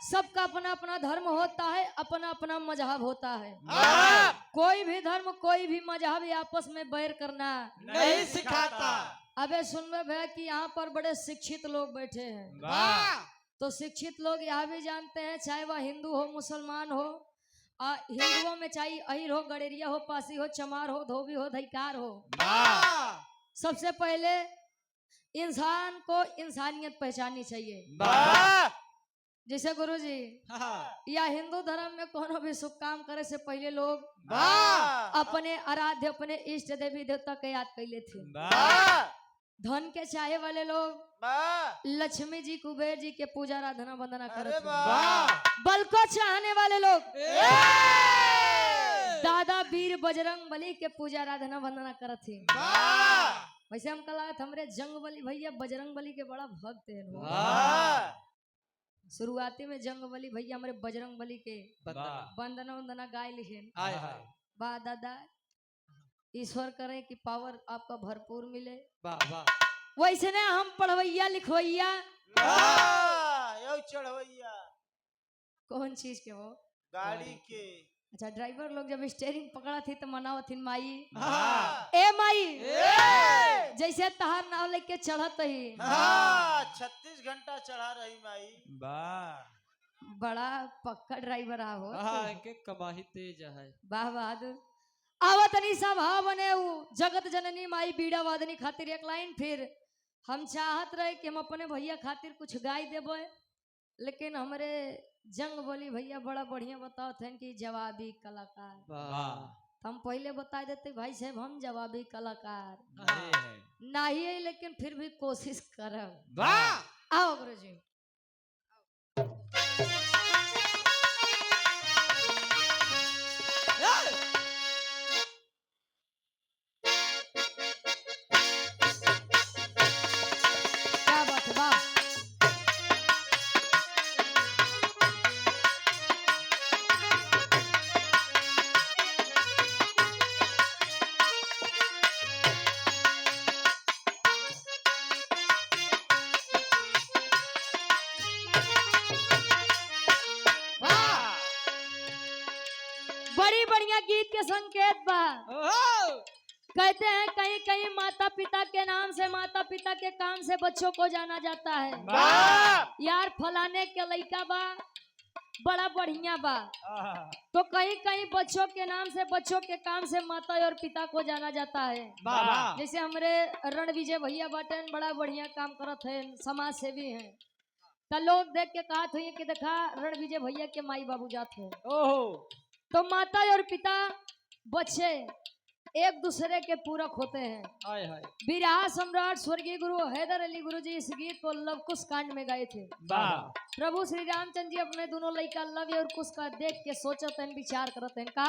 सबका अपना अपना धर्म होता है, अपना अपना मजहब होता है। कोई भी धर्म कोई भी मजहब आपस में बैर करना नहीं सिखाता। अबे सुन में भैया कि यहाँ पर बड़े शिक्षित लोग बैठे हैं, तो शिक्षित लोग यह भी जानते हैं, चाहे वह हिंदू हो मुसलमान हो, हिंदुओं में चाहे अहिर हो, गडेरिया हो, पासी हो, चमार हो, धोबी हो, धैकार हो, सबसे पहले इंसान को इंसानियत पहचाननी चाहिए। जैसे गुरु जी या हिंदू धर्म में कोनो भी शुभ काम करे से पहले लोग अपने आराध्य अपने इष्ट देवी देवता के याद कैले थे। धन के चाहे वाले लोग लक्ष्मी जी कुबेर जी के पूजा आराधना वंदना करते थे। बल को चाहने वाले लोग दादा वीर बजरंग बली के पूजा आराधना वंदना करते थे। वैसे हम कल हमरे जंग बली भैया बजरंग बली के बड़ा भक्त है। शुरुआती में जंग बली भैया हमारे बजरंग बली के वंदना वंदना गाय लिखे बा दादा ईश्वर करे कि पावर आपका भरपूर मिले। वैसे ने हम पढ़वैया लिखवैया चढ़वैया कौन चीज के वो गाड़ी के। अच्छा ड्राइवर लोग जब स्टेयरिंग पकड़ा थी तो मनाव थी माई ए माई जैसे तहार नाव लेके चढ़त ही 36 घंटा चढ़ा रही माई। बड़ा पक्का ड्राइवर आ हो के कमाही तेज है। वाह बहादुर आवतनी सभा बने जगत जननी माई बीड़ा वादनी खातिर एक लाइन। फिर हम चाहत रहे कि हम अपने भैया खातिर कुछ गाय देबे, लेकिन हमरे जंग बोली भैया बड़ा बढ़िया बताओ थे कि जवाबी कलाकार। हम पहले बता देते भाई साहब हम जवाबी कलाकार नहीं है, लेकिन फिर भी कोशिश करब। आओ गुरुजी क्या बात है वाह। बड़ी बढ़िया गीत के संकेत बा। कहते हैं कहीं कहीं माता पिता के नाम से माता पिता के काम से बच्चों को जाना जाता है। यार फलाने के लड़का बा बड़ा बढ़िया बा, तो कहीं कहीं बच्चों के नाम से बच्चों के काम से माता और पिता को जाना जाता है। जैसे हमारे रणविजय भैया बाटन बड़ा बढ़िया काम करत है, समाज सेवी हैं, तो लोग देख के कहत हुई कि देखा रणविजय भैया के माई बाबू जात है। तो माता और पिता बच्चे एक दूसरे के पूरक होते हैं। बिरहा सम्राट स्वर्गीय गुरु हैदर अली गुरु जी इस गीत को लव कुश कांड में गाए थे। प्रभु श्री रामचंद्र जी अपने दोनों लड़का लव और कुश का देख के सोचते हैं, विचार करते हैं का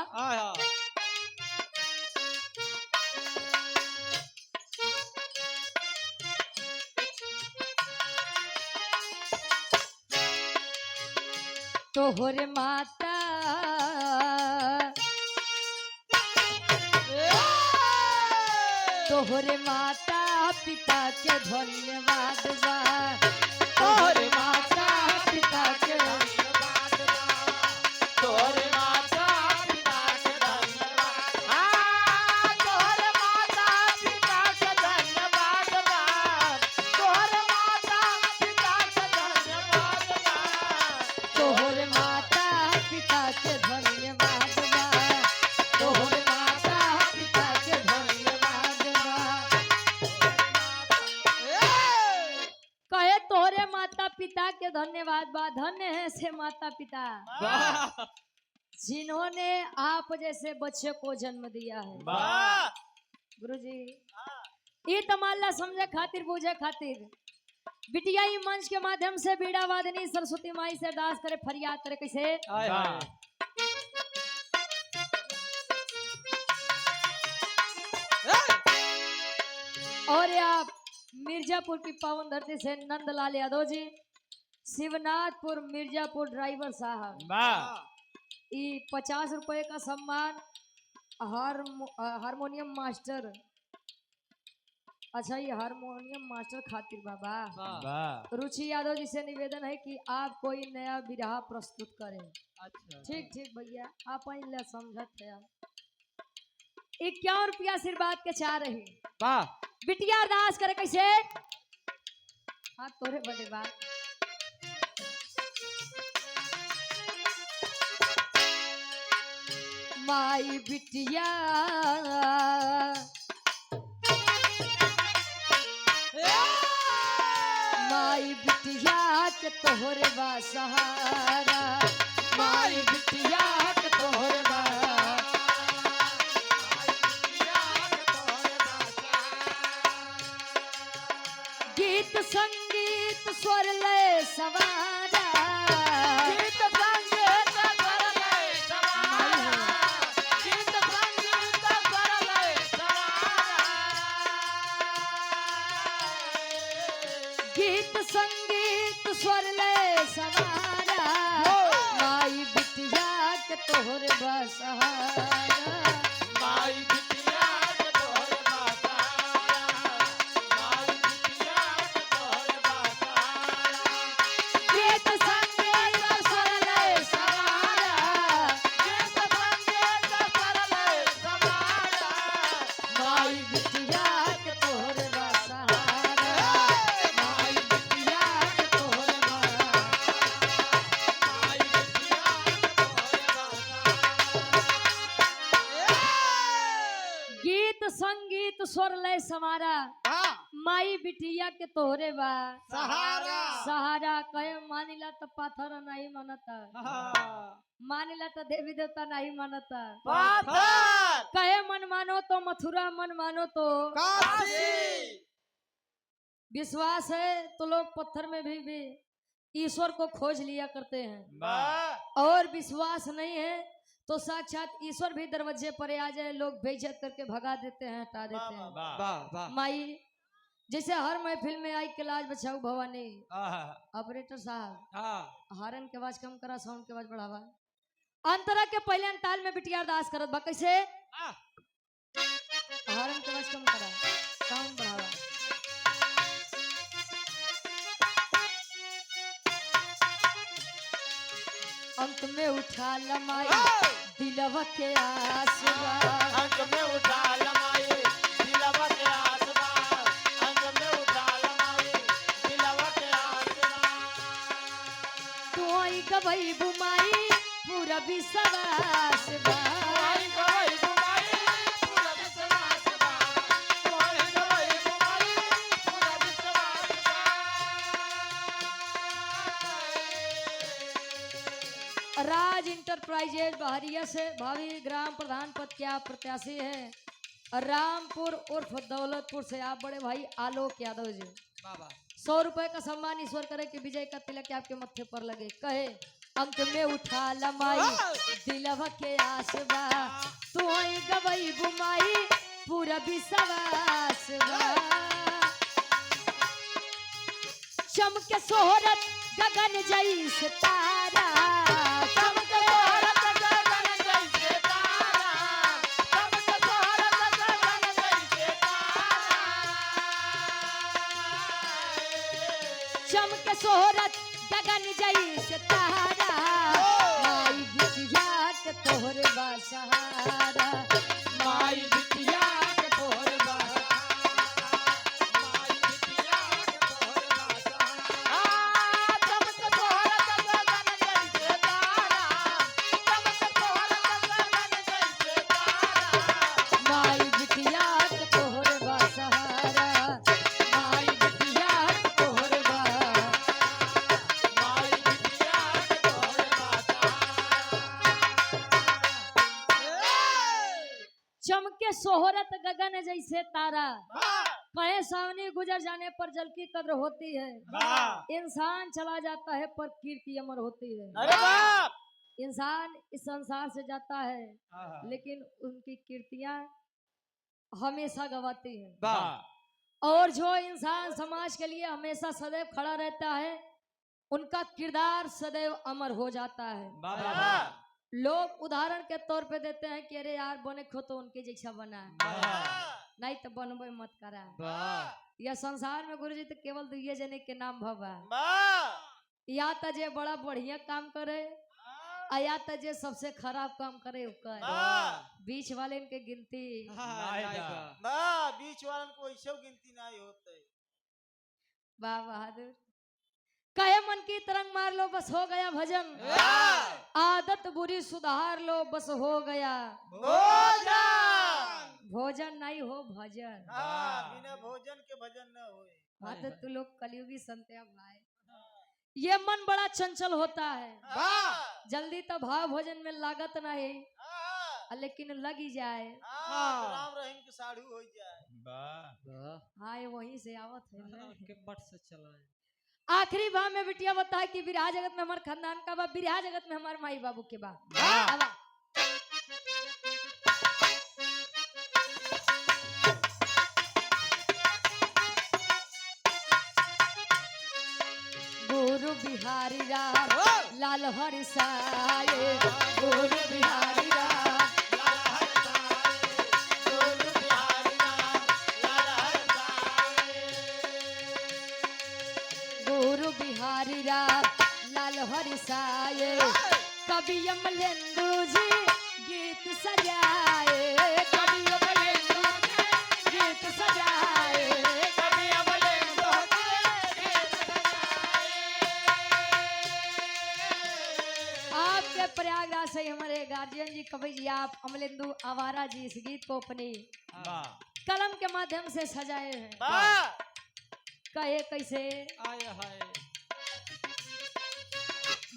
तोहरे माता तोहरे माता पिता के धन्यवाद बा। तोहरे माता पिता के धन्यवाद बा। तोहरे माता पिता के धन्यवाद। तोहरे माता पिता के धन्यवाद बा। तोहरे माता पिता के धन्यवाद बा। तोहरे माता पिता के धन्यवाद बा। तोहरे माता पिता के धन्यवाद बा। कहे तोहरे माता पिता के धन्यवाद बा। धन्य है से माता पिता जिन्होंने आप जैसे बच्चे को जन्म दिया है। गुरुजी ये तमाल्ला समझे खातिर बूझे खातिर बिटिया ई मंच के माध्यम से बीड़ा वादनी सरस्वती माई से अरदास करे फरियाद करे कैसे और आप मिर्जापुर की पावन धरती से नंदलाल यादव जी, शिवनाथपुर मिर्जापुर ड्राइवर साहब, ये 50 रुपए का सम्मान हारमोनियम मास्टर अच्छा, ये हारमोनियम मास्टर खातिर बाबा वाह रुचि यादव जी से निवेदन है कि आप कोई नया बिरहा प्रस्तुत करें। अच्छा ठीक ठीक भैया, आप ले समझत है। 51 रुपया आशीर्वाद के चाह रही वाह बिटिया अरदास करे कैसे। हाँ तोरे बड़े बात माई बिटिया माई बिटिया के तोहरे बा सहारा माई बिटिया के तोहरे बा गीत संगीत स्वर लय सवारा गीत संगीत स्वर लय सवारा गीत संगीत स्वर लय सवारा गीत संगीत स्वर लय सवारा माई बिटिया के तोहरे बा सहारा माई बिटिया के तोहरे बासारा माई बिटिया के तोहरे बासारा गीत संगीत स्वर लय सवारा गीत संगीत स्वर लय सवारा माई बिटिया के तोहरे बा सहारा माई बिटिया के तोहरे बा माई बिटिया के तोहरे गीत संगीत स्वर लय समारा हाँ माई बिटिया के तोहरे बा सहारा सहारा कहे मानिला तो पाथर नहीं मानता मानिला तो देवी देवता नहीं मानता पाथर कहे मन मानो तो मथुरा मन मानो तो काशी विश्वास है तो लोग पत्थर में भी ईश्वर को खोज लिया करते हैं वाह और विश्वास नहीं है तो साक्षात ईश्वर भी दरवाजे पर आ जाए लोग बेइज्जत करके भगा देते हैं हटा देते हैं वाह वाह माई जैसे हर महफिल में आई के लाज बचाऊ भवानी ऑपरेटर साहब हारन के आवाज कम करा साउंड के आवाज बढ़ावा अंतरा के पहले अंताल में बिटिया अरदास करत बा कैसे हारन के आवाज कम करा साउंड बढ़ावा अंत में उठा लमाई दिलवा के आसवा अंग में उठा लमाई दिलवा के आसमान अंग में उठा लमाई दिलवा के आसमान तू आई गवई बुमाई पूरा विश्वास बा कोई कोई बुमाई पूरा विश्वास बा कोई कोई बुमाई पूरा विश्वास बा राज इंटरप्राइजेज बहरिया से भावी ग्राम प्रधान पद के आप प्रत्याशी हैं रामपुर उर्फ दौलतपुर से आप बड़े भाई आलोक यादव जी बाबा 100 रुपए का सम्मान ईश्वर करे कि विजय का तिलक आपके मत्थे पर लगे कहे अंक में उठा लमाई दिलवा के आसवा तू आई गवई बुमाई पूरा विश्वास बा चमके सोहरत गगन जैसे तारा चमके भारत गगन जैसे तारा चमके भारत गगन जैसे तारा चमके सोहरत गगन जैसे तारा माई बिटिया के तोहरे बा सहारा माई बिटिया के तोहरे बासा माई बिटिया के तोहरे बासा चमके भारत गगन जैसे तारा चमके भारत गगन जैसे तारा माई बिटिया के तोहरे बा सहारा माई बिटिया के तोहरे बा माई बिटिया के तोहरे बासा चमके सोहरत गगन जैसे तारा कहे सावनी गुजर जाने पर जल की कद्र होती है इंसान चला जाता है पर कीर्ति अमर होती है अरे बाप इंसान इस संसार से जाता है लेकिन उनकी कीर्तियां हमेशा गवाती हैं वाह और जो इंसान समाज के लिए हमेशा सदैव खड़ा रहता है उनका किरदार सदैव अमर हो जाता है वाह लोग उदाहरण के तौर पे देते हैं कि अरे यार बने खो तो उनके जैसा बना है नहीं तो बनबे मत करा। वाह यह संसार में गुरुजी तो केवल दुइये जने के नाम भवा, वाह या तो जे बड़ा बढ़िया काम करे आ या तो जे सबसे खराब काम करे ओकर। वाह बीच वाले के गिनती वाह बीच वालन को ऐसे गिनती नहीं होते। वाह बहादुर। कहे मन की तरंग मार लो बस हो गया भजन, आदत बुरी सुधार लो बस हो गया भोजन भोजन, नहीं हो भजन। बिना भोजन के भजन न होए। हाँ तो तू लोग कलयुगी संत है भाई। ये मन बड़ा चंचल होता है, जल्दी तो भाव भोजन में लागत नहीं, लेकिन लग ही जाए राम रहीम के साढ़ू हो जाए। वाह हाँ ये वहीं से आवत है ना। के बट से चला है। आखिरी भाव में बिटिया बता कि बिरहा जगत में हमारे खानदान का बा, बिरहा जगत में हमारे माई बाबू के बा। आवा। गुरु बिहारी राम लाल हरि साये, गुरु बिहारी राम गुरु बिहारी राम लाल हरि साये, कवि अमलेंदु जी गीत सजाए, कवि अमलेंदु जी गीत सजाए। आपके प्रयागराज से हमारे गार्जियन जी कवि जी आप अमलेंदु आवारा जी इस गीत को अपनी कलम के माध्यम से सजाए हैं। कहे कैसे? आय हाय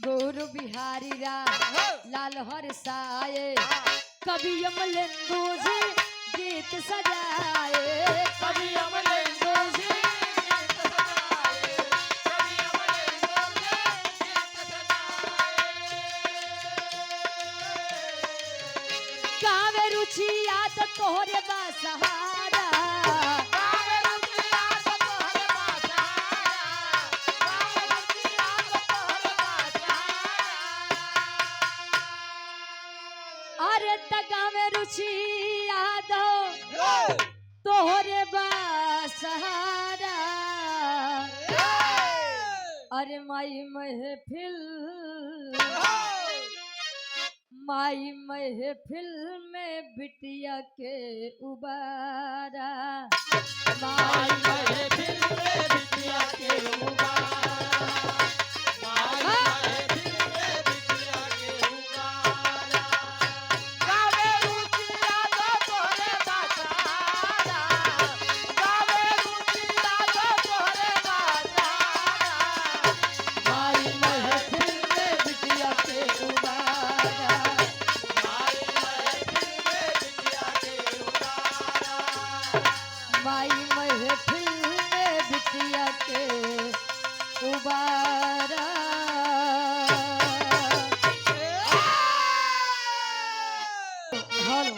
गुरु बिहारी राम लाल हरि साये, कवि अमलेंदु जी गीत सजाए, कवि अमलेंदु जी गावे रुचि याद तोहरे बा सहारा, अरे त गावे रुचि याद तोहरे बा सहारा। अरे माई महफिल माई महफिल में बिटिया के उबारा, माई महफिल में बिटिया के उबारा, माई महफिल में बिटिया के उबारा। गावे रुचि याद तोहरे बा सहारा, गावे रुचि याद तोहरे बा सहारा, माई महफिल में बिटिया के उबारा, माई महफिल में बिटिया के उबारा। हेलो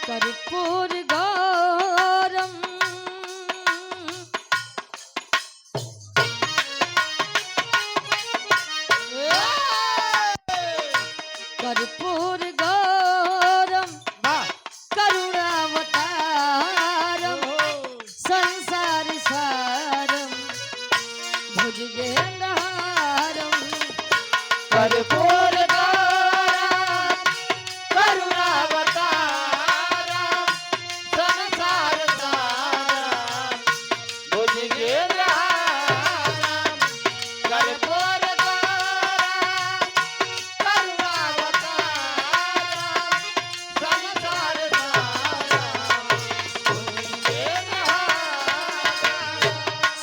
कर्पूर गौरम कर्पूर गौरम करुणावतारम संसार सारम भुजगेंद्रहारम। कर्पूर गौरम करुणावतारम संसार सारम भुजगेंद्रहारम। कर्पूर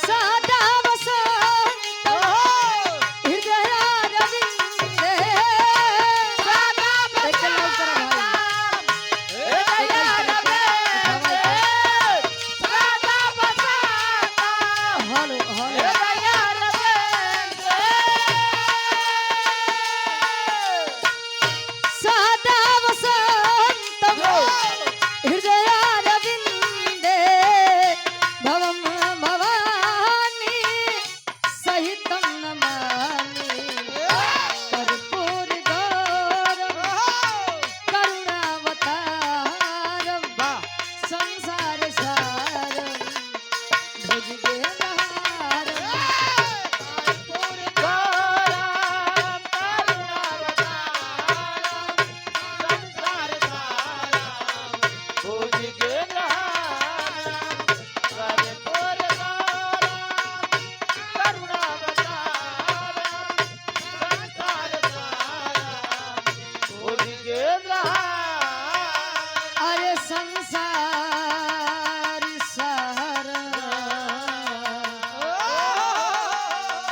सदा वसंत हृदय रविंद्र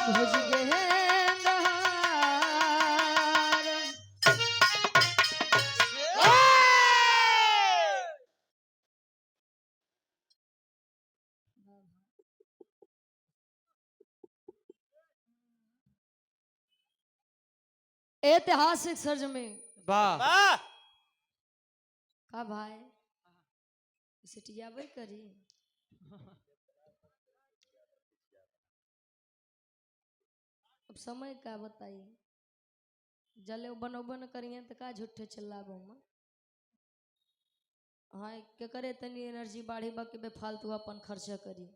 खोज गेंदहार ऐतिहासिक सरजमी वाह वाह का भाई सिटिया भाई करी अब समय का बताइए जले बनोबन करिए तो का झूठे चिल्लाबो में हाँ के करे तनी एनर्जी बाढ़ी बाकी बेफालतू अपन खर्चा करी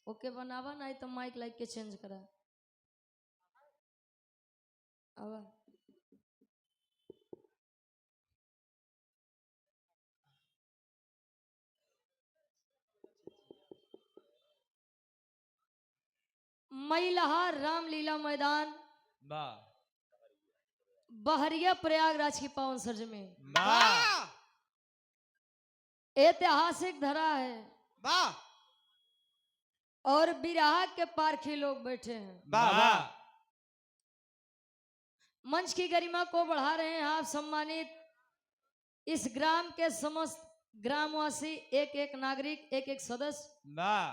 ओके बनावा नहीं तो माइक लाइक के चेंज करा आवा मैलहार रामलीला मैदान वाह बहरिया प्रयागराज की पावन सरज में वाह ऐतिहासिक धरा है वाह और बिरहा के पारखी लोग बैठे हैं वाह वाह मंच की गरिमा को बढ़ा रहे हैं आप सम्मानित इस ग्राम के समस्त ग्रामवासी एक एक नागरिक एक एक सदस्य वाह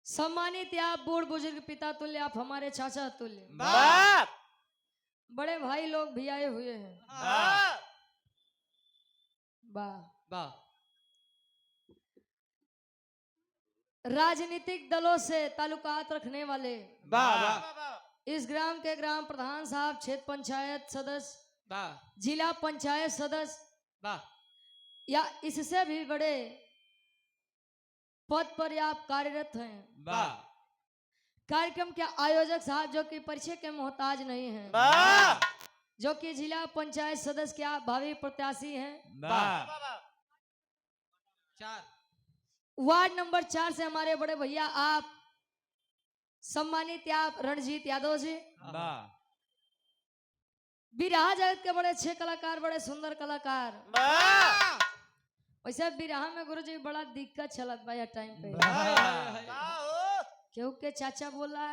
सम्मानित आप बूढ़ बुजुर्ग पिता तुल्य आप हमारे चाचा तुल्य वाह बड़े भाई लोग भी आए हुए हैं वाह वाह वाह राजनीतिक दलों से ताल्लुकात रखने वाले वाह इस ग्राम के ग्राम प्रधान साहब क्षेत्र पंचायत सदस्य वाह जिला पंचायत सदस्य वाह या इससे भी बड़े पद पर आप कार्यरत हैं वाह कार्यक्रम के आयोजक साहब जो कि परिचय के मोहताज नहीं हैं वाह जो कि जिला पंचायत सदस्य के आप भावी प्रत्याशी हैं वाह चार वार्ड नंबर 4 से हमारे बड़े भैया आप सम्मानित आप रणजीत यादव जी वाह बिरहा जगत के बड़े अच्छे कलाकार बड़े सुंदर कलाकार वाह वैसे बिरहा में गुरुजी बड़ा दिक्कत चलत भाई टाइम पे क्योंकि चाचा बोला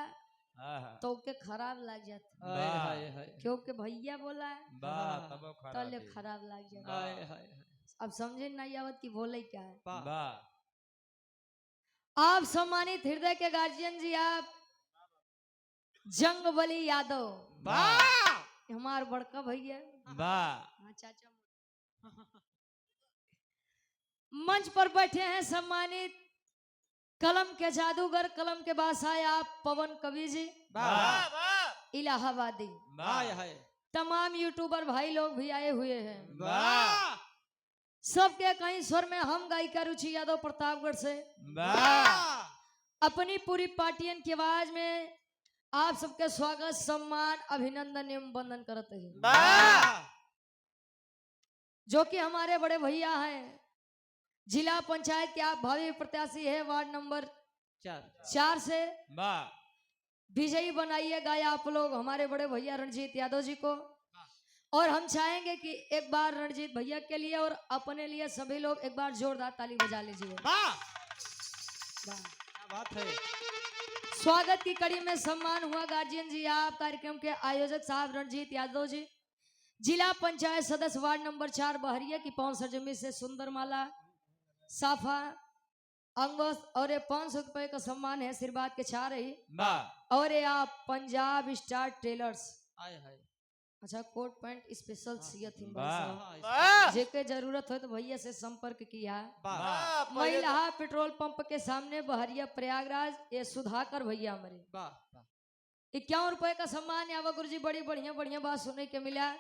तो के खराब लग जाता हाय हाय हाय क्योंकि भैया बोला तो ले खराब लग जाता हाय हाय अब समझे नहीं आवत कि बोले क्या है वाह आप सम्मानित हृदय के गार्जियन जी आप जंगबली यादव वाह हमार बड़का भैया वाह हाँ चाचा मंच पर बैठे हैं सम्मानित कलम के जादूगर कलम के बादशाह आप पवन कवि जी वाह इलाहाबादी हाय हाय तमाम यूट्यूबर भाई लोग भी आए हुए हैं वाह सबके कहीं स्वर में हम गायिका रुचि यादव प्रतापगढ़ से वाह अपनी पूरी पार्टियन की आवाज में आप सबके स्वागत सम्मान अभिनंदन एवं वंदन करते हैं वाह जो कि हमारे बड़े भैया हैं जिला पंचायत के आप भावी प्रत्याशी है वार्ड नंबर चार 4 से वाह विजयी बनाइएगा आप लोग हमारे बड़े भैया रणजीत यादव जी को और हम चाहेंगे कि एक बार रणजीत भैया के लिए और अपने लिए सभी लोग एक बार जोरदार ताली बजा लीजिए वाह वाह। क्या बात है स्वागत की कड़ी में सम्मान हुआ गार्जियन जी आप कार्यक्रम के आयोजक साहब रणजीत यादव जी जिला पंचायत सदस्य वार्ड नंबर 4 बहरिया की पावन सरजमी से सुंदर माला साफा अंगोस और ये 500 रुपए का सम्मान है आशीर्वाद के छा रही वाह और ये आप पंजाब स्टार टेलर्स हाय हाय अच्छा कोट पैंट स्पेशल सियत हिम वाह। वाह जेके जरूरत हो तो भैया से संपर्क किया वाह महिला पेट्रोल पंप के सामने बहरिया प्रयागराज ये सुधाकर भैया हमारे वाह 51 रुपए का सम्मान यावा गुरु जी बड़ी बढ़िया बढ़िया बात सुनने के मिला